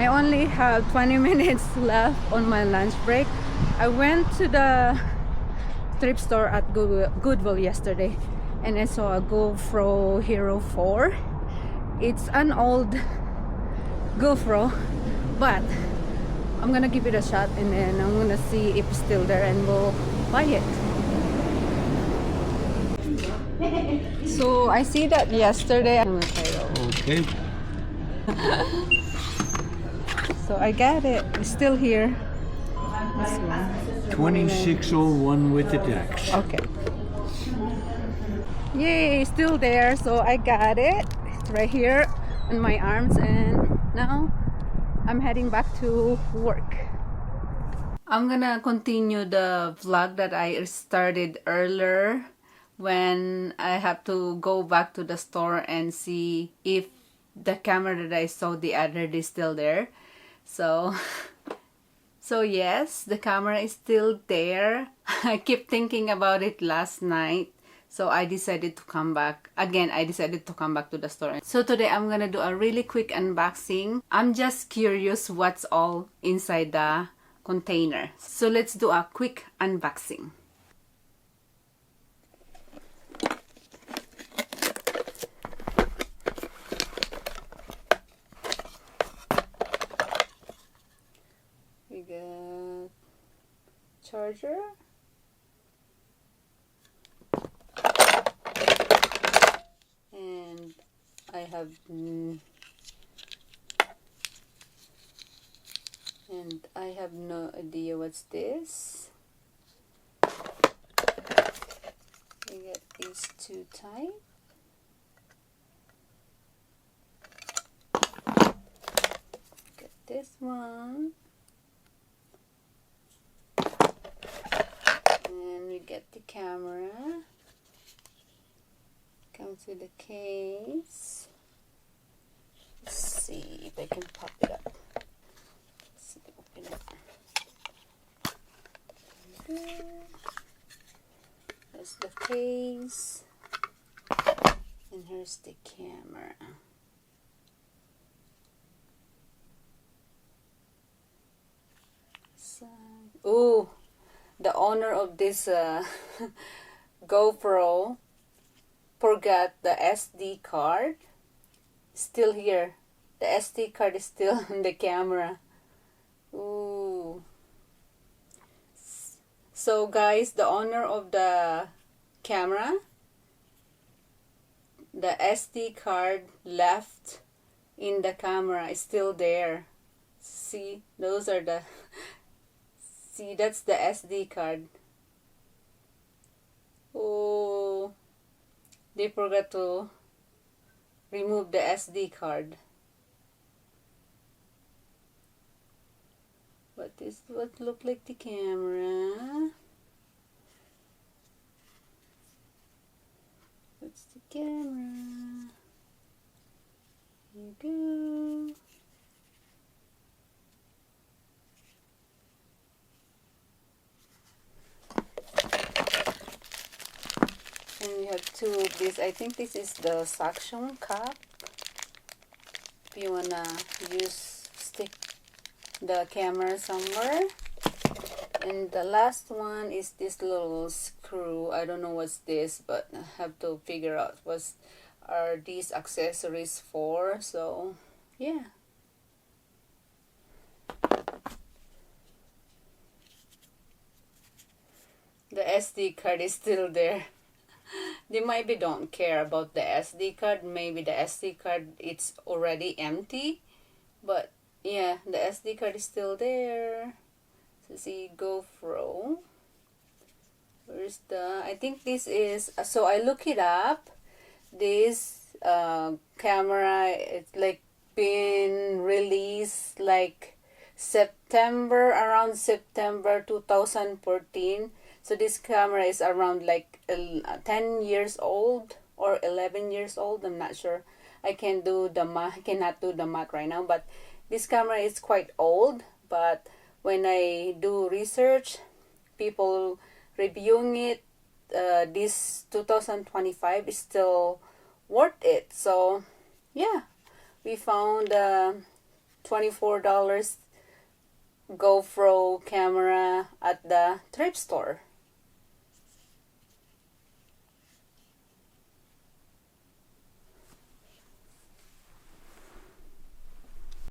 I only have 20 minutes left on my lunch break. I went to the thrift store at Goodwill yesterday and I saw a GoPro Hero 4. It's an old GoPro, but I'm gonna give it a shot and then I'm gonna see if it's still there and we'll buy it. So I see that yesterday. Okay. So I got it. It's still here. This one. 2601 with the decks. Okay. Yay, still there. So I got it. It's right here in my arms and now I'm heading back to work. I'm gonna continue the vlog that I started earlier when I have to go back to the store and see if the camera that I saw the other day is still there. So yes, the camera is still there. I keep thinking about it last night. So I decided to come back. Again, I decided to come back to the store. So today I'm gonna do a really quick unboxing. I'm just curious what's all inside the container. So let's do a quick unboxing. We got charger. And I have no idea what's this. We get these two type. Get this one. And we get the camera. Comes with a case. Let's see if I can pop it up. Let's see, open it. There's the case. And here's the camera. Oh, the owner of this GoPro forgot the SD card. Still here. The SD card is still on the camera. Ooh. So guys, the owner of the camera, the SD card left in the camera is still there. See, those are the see, that's the SD card. Oh, they forgot to remove the SD card. But this is what look like the camera. That's the camera. Here you go. And we have two of these. I think this is the suction cup. If you wanna stick the camera somewhere. And the last one is this little screw. I don't know what's this, but I have to figure out what are these accessories for. So yeah. The SD card is still there. They maybe don't care about the SD card. Maybe the SD card it's already empty. But yeah, the SD card is still there. So see, GoPro. Where's the? I think this is. So I look it up. This camera, it's like been released like around September 2014. So this camera is around like 10 years old or 11 years old. I'm not sure. I cannot do the math right now. But this camera is quite old. But when I do research, people reviewing it, this 2025 is still worth it. So yeah, we found $24 GoPro camera at the thrift store.